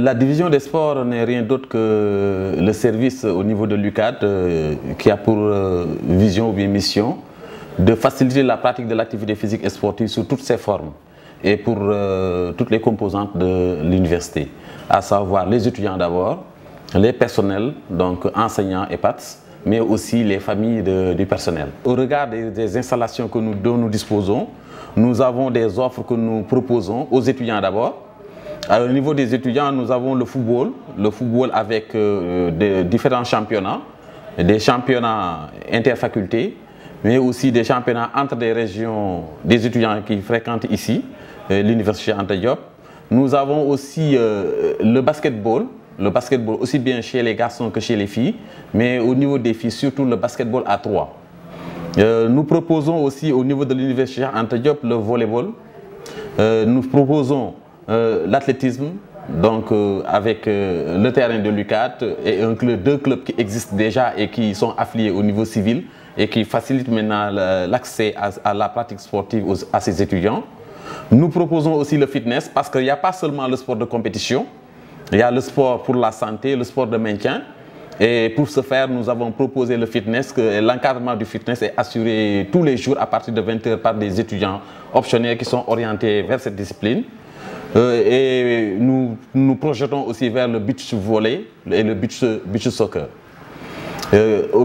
La division des sports n'est rien d'autre que le service au niveau de l'UCAD qui a pour vision ou bien mission de faciliter la pratique de l'activité physique et sportive sous toutes ses formes et pour toutes les composantes de l'université, à savoir les étudiants d'abord, les personnels, donc enseignants et PATS, mais aussi les familles du personnel. Au regard des installations dont nous disposons, nous avons des offres que nous proposons aux étudiants d'abord. Au niveau des étudiants, nous avons le football avec différents championnats, des championnats interfacultés, mais aussi des championnats entre des régions, des étudiants qui fréquentent ici, l'université Anta Diop. Nous avons aussi le basketball aussi bien chez les garçons que chez les filles, mais au niveau des filles, surtout le basketball à 3. Nous proposons aussi au niveau de l'université Anta Diop le volleyball. Nous proposons l'athlétisme, donc avec le terrain de l'UCAD et deux clubs qui existent déjà et qui sont affiliés au niveau civil et qui facilitent maintenant l'accès à la pratique sportive à ces étudiants. Nous proposons aussi le fitness parce qu'il n'y a pas seulement le sport de compétition, il y a le sport pour la santé, le sport de maintien. Et pour ce faire, nous avons proposé le fitness, l'encadrement du fitness est assuré tous les jours à partir de 20 h par des étudiants optionnels qui sont orientés vers cette discipline. Et nous projetons aussi vers le beach volley et le beach soccer.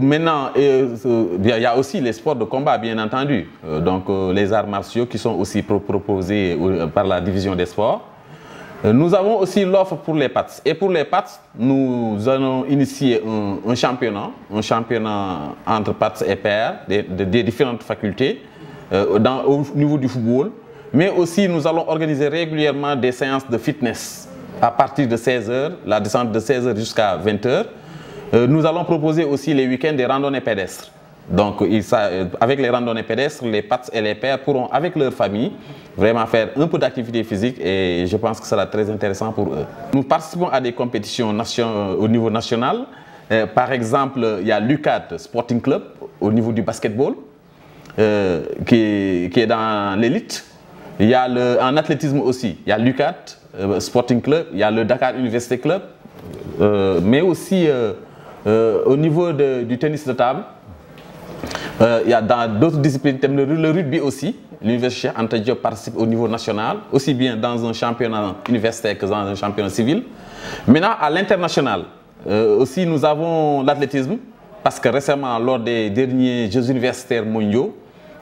Maintenant, il y a aussi les sports de combat, bien entendu. Donc les arts martiaux qui sont aussi proposés par la division des sports. Nous avons aussi l'offre pour les PATS. Et pour les PATS, nous allons initier un championnat entre PATS et pairs des différentes facultés au niveau du football. Mais aussi, nous allons organiser régulièrement des séances de fitness à partir de 16 h, la descente de 16 h jusqu'à 20 h. Nous allons proposer aussi les week-ends des randonnées pédestres. Donc, avec les randonnées pédestres, les PATS et les pairs pourront, avec leur famille, vraiment faire un peu d'activité physique et je pense que ce sera très intéressant pour eux. Nous participons à des compétitions au niveau national. Par exemple, il y a l'UCAD Sporting Club au niveau du basketball qui est dans l'élite. Il y a en athlétisme aussi, il y a l'UCAD Sporting Club, il y a le Dakar Université Club, mais aussi au niveau du tennis de table. Il y a dans d'autres disciplines, le rugby aussi. L'université Anta Diop participe au niveau national, aussi bien dans un championnat universitaire que dans un championnat civil. Maintenant, à l'international, aussi nous avons l'athlétisme, parce que récemment, lors des derniers Jeux universitaires mondiaux,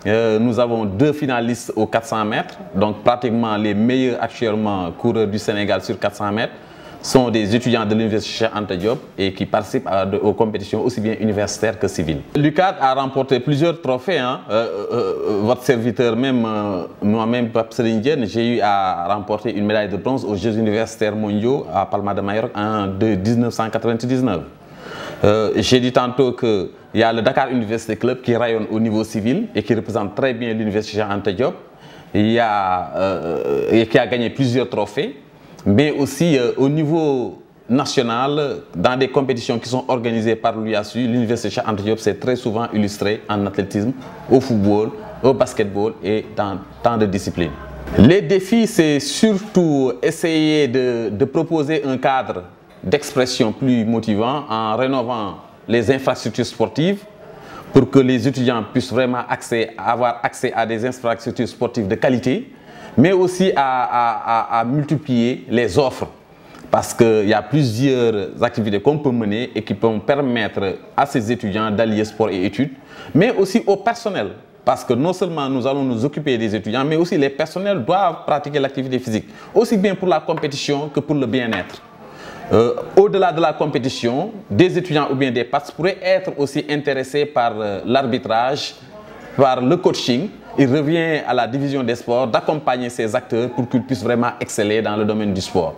nous avons 2 finalistes aux 400 mètres, donc pratiquement les meilleurs actuellement coureurs du Sénégal sur 400 mètres sont des étudiants de l'université Anta Diop et qui participent aux compétitions aussi bien universitaires que civiles. L'UCAD a remporté plusieurs trophées. Votre serviteur, moi-même, Pape Serigne Diène, j'ai eu à remporter une médaille de bronze aux Jeux universitaires mondiaux à Palma de Majorque en 1999. J'ai dit tantôt qu'il y a le Dakar Université Club qui rayonne au niveau civil et qui représente très bien l'université Anta Diop. Et qui a gagné plusieurs trophées. Mais aussi au niveau national, dans des compétitions qui sont organisées par l'UASU, l'université Anta Diop s'est très souvent illustrée en athlétisme, au football, au basketball et dans tant de disciplines. Les défis, c'est surtout essayer de proposer un cadre d'expression plus motivant en rénovant les infrastructures sportives pour que les étudiants puissent vraiment avoir accès à des infrastructures sportives de qualité, mais aussi à multiplier les offres parce qu'il y a plusieurs activités qu'on peut mener et qui peuvent permettre à ces étudiants d'allier sport et études, mais aussi au personnel parce que non seulement nous allons nous occuper des étudiants, mais aussi les personnels doivent pratiquer l'activité physique, aussi bien pour la compétition que pour le bien-être. Au-delà de la compétition, des étudiants ou bien des PATS pourraient être aussi intéressés par l'arbitrage, par le coaching. Il revient à la division des sports d'accompagner ces acteurs pour qu'ils puissent vraiment exceller dans le domaine du sport.